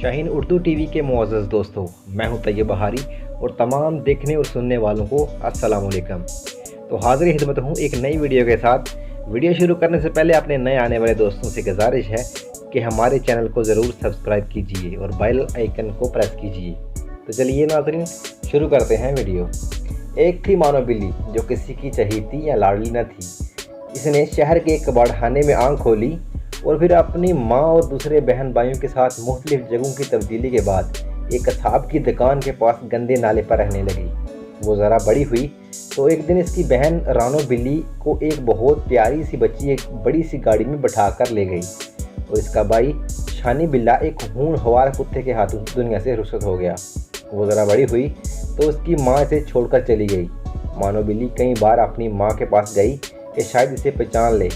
Shaheen Urdu TV के मुअज़्ज़ज़ दोस्तों, मैं हूं तैयब बहारी और तमाम देखने और सुनने वालों को अस्सलाम वालेकुम। तो हाज़िर खिदमत हूं एक नई वीडियो के साथ। वीडियो शुरू करने से पहले अपने नए आने वाले दोस्तों से गुजारिश है कि हमारे चैनल को ज़रूर सब्सक्राइब कीजिए और बेल आइकन को प्रेस कीजिए। तो चलिए नाज़रीन, शुरू करते हैं वीडियो। एक थी मानो बिल्ली जो किसी की चहेती या लाडली न थी। इसने शहर के एक कबाड़खाने में आंख खोली और फिर अपनी माँ और दूसरे बहन भाइयों के साथ मुख्तलिफ जगहों की तब्दीली के बाद एक कसाब की दुकान के पास गंदे नाले पर रहने लगी। वो ज़रा बड़ी हुई तो एक दिन इसकी बहन रानो बिल्ली को एक बहुत प्यारी सी बच्ची एक बड़ी सी गाड़ी में बैठा कर ले गई और इसका भाई शानी बिल्ला एक होनहार कुत्ते के हाथों दुनिया से रुखसत हो गया। वो ज़रा बड़ी हुई तो उसकी माँ इसे छोड़कर चली गई। मानो बिल्ली कई बार अपनी माँ के पास गई कि शायद इसे पहचान ले,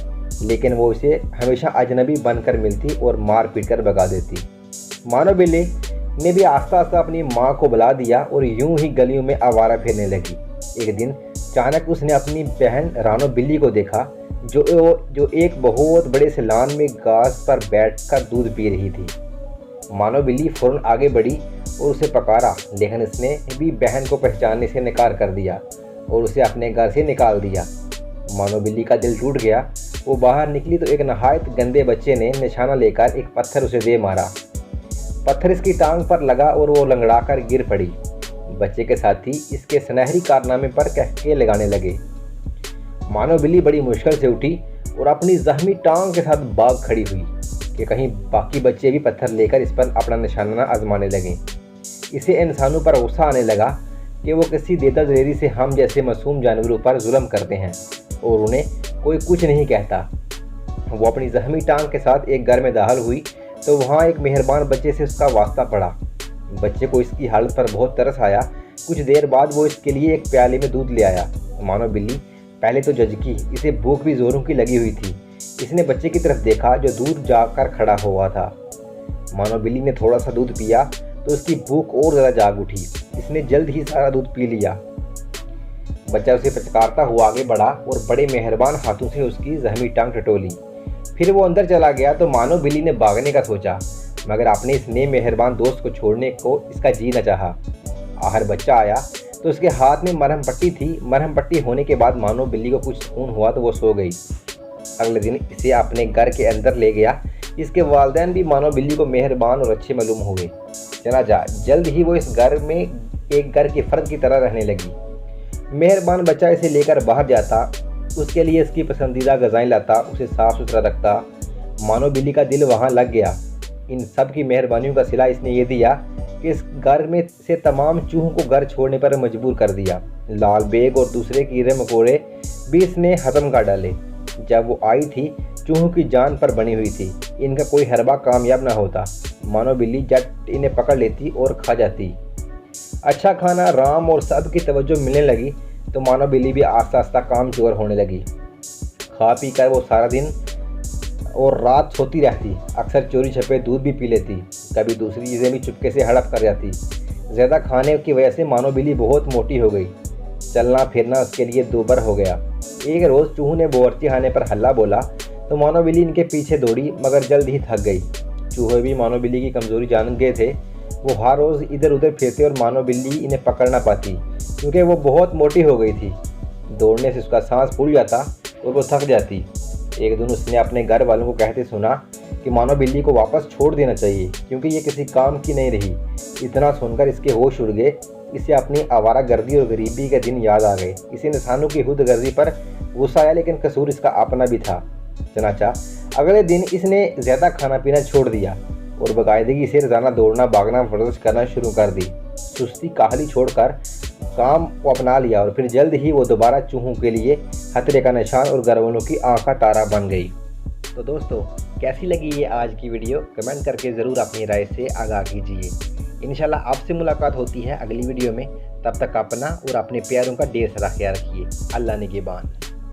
लेकिन वो इसे हमेशा अजनबी बनकर मिलती और मार पीट कर भगा देती। मानो बिल्ली ने भी आस्ता आस्ता अपनी माँ को बुला दिया और यूं ही गलियों में आवारा फिरने लगी। एक दिन अचानक उसने अपनी बहन रानो बिल्ली को देखा जो एक बहुत बड़े सैलान में घास पर बैठकर दूध पी रही थी। मानो बिल्ली फ़ौरन आगे बढ़ी और उसे पकारा, लेकिन उसने भी बहन को पहचानने से इनकार कर दिया और उसे अपने घर से निकाल दिया। मानो बिल्ली का दिल टूट गया। वो बाहर निकली तो एक नहायत गंदे बच्चे ने निशाना लेकर एक पत्थर उसे दे मारा। पत्थर इसकी टांग पर लगा और वो लंगड़ा कर गिर पड़ी। बच्चे के साथी इसके सुनहरी कारनामे पर कहके लगाने लगे। मानो बिल्ली बड़ी मुश्किल से उठी और अपनी जख्मी टांग के साथ भाग खड़ी हुई कि कहीं बाकी बच्चे भी पत्थर लेकर इस पर अपना निशाना आजमाने लगे। इसे इंसानों पर गुस्सा आने लगा कि वो किसी देता दलेरी से हम जैसे मासूम जानवरों पर जुल्म करते हैं और उन्हें कोई कुछ नहीं कहता। वो अपनी जख्मी टांग के साथ एक घर में दाखिल हुई तो वहाँ एक मेहरबान बच्चे से उसका वास्ता पड़ा। बच्चे को इसकी हालत पर बहुत तरस आया। कुछ देर बाद वो इसके लिए एक प्याले में दूध ले आया। मानो बिल्ली पहले तो झिझकी, इसे भूख भी जोरों की लगी हुई थी। इसने बच्चे की तरफ देखा जो दूर जाकर खड़ा हुआ था। मानो बिल्ली ने थोड़ा सा दूध पिया तो उसकी भूख और ज़्यादा जाग उठी। इसने जल्द ही सारा दूध पी लिया। बच्चा उसे पचकारता हुआ आगे बढ़ा और बड़े मेहरबान हाथों से उसकी जख्मी टांग टटोली। फिर वो अंदर चला गया तो मानो बिल्ली ने भागने का सोचा, मगर अपने इस नेक मेहरबान दोस्त को छोड़ने को इसका जी न चाहा। आखिर बच्चा आया तो उसके हाथ में मरहम पट्टी थी। मरहम पट्टी होने के बाद मानो बिल्ली को कुछ सुकून हुआ तो वो सो गई। अगले दिन इसे अपने घर के अंदर ले गया। इसके वालिदैन भी मानो बिल्ली को मेहरबान और अच्छे मालूम हुए। चनाचा जल्द ही वो इस घर में एक घर के फ़र्द की तरह रहने लगी। मेहरबान बच्चा इसे लेकर बाहर जाता, उसके लिए इसकी पसंदीदा ग़िज़ाएं लाता, उसे साफ़ सुथरा रखता। मानो बिल्ली का दिल वहाँ लग गया। इन सब की मेहरबानियों का सिला इसने ये दिया कि इस घर में से तमाम चूहों को घर छोड़ने पर मजबूर कर दिया। लाल बेग और दूसरे कीड़े मकोड़े भी इसने ख़त्म कर डाले। जब वो आई थी चूहों की जान पर बनी हुई थी। इनका कोई हरबा कामयाब ना होता। मानो बिल्ली झट इन्हें पकड़ लेती और खा जाती। अच्छा खाना, राम और सब की तवज्जो मिलने लगी तो मानो बिल्ली भी आस्ता आस्ता काम चोर होने लगी। खा पी कर वो सारा दिन और रात सोती रहती। अक्सर चोरी छपे दूध भी पी लेती। कभी दूसरी चीज़ें भी चुपके से हड़प कर जाती। ज़्यादा खाने की वजह से मानो बिल्ली बहुत मोटी हो गई। चलना फिरना उसके लिए दूभर हो गया। एक रोज़ चूहों ने बावर्ची खाने पर हल्ला बोला तो मानो बिल्ली इनके पीछे दौड़ी, मगर जल्द ही थक गई। चूहे भी मानो बिल्ली की कमज़ोरी जान गए थे। वो हर रोज़ इधर उधर फिरते और मानो बिल्ली इन्हें पकड़ ना पाती क्योंकि वो बहुत मोटी हो गई थी। दौड़ने से उसका सांस फूल जाता और वो थक जाती। एक दिन उसने अपने घर वालों को कहते सुना कि मानो बिल्ली को वापस छोड़ देना चाहिए क्योंकि ये किसी काम की नहीं रही। इतना सुनकर इसके होश उड़ गए। इसे अपनी आवारागर्दी और गरीबी के दिन याद आ गए। इसे इंसानों की खुदगर्जी पर गुस्सा आया, लेकिन कसूर इसका अपना भी था। चनाचा अगले दिन इसने ज़्यादा खाना पीना छोड़ दिया और बाकायदगी से रोज़ाना दौड़ना भागना वर्जिश करना शुरू कर दी। सुस्ती काहली छोड़कर काम को अपना लिया और फिर जल्द ही वो दोबारा चूहों के लिए खतरे का निशान और घरवालों की आँख का तारा बन गई। तो दोस्तों, कैसी लगी ये आज की वीडियो? कमेंट करके ज़रूर अपनी राय से आगाह कीजिए। इंशाल्लाह आपसे मुलाकात होती है अगली वीडियो में। तब तक अपना और अपने प्यारों का ढेर सारा ख्याल रखिए। अल्लाह निगहबान।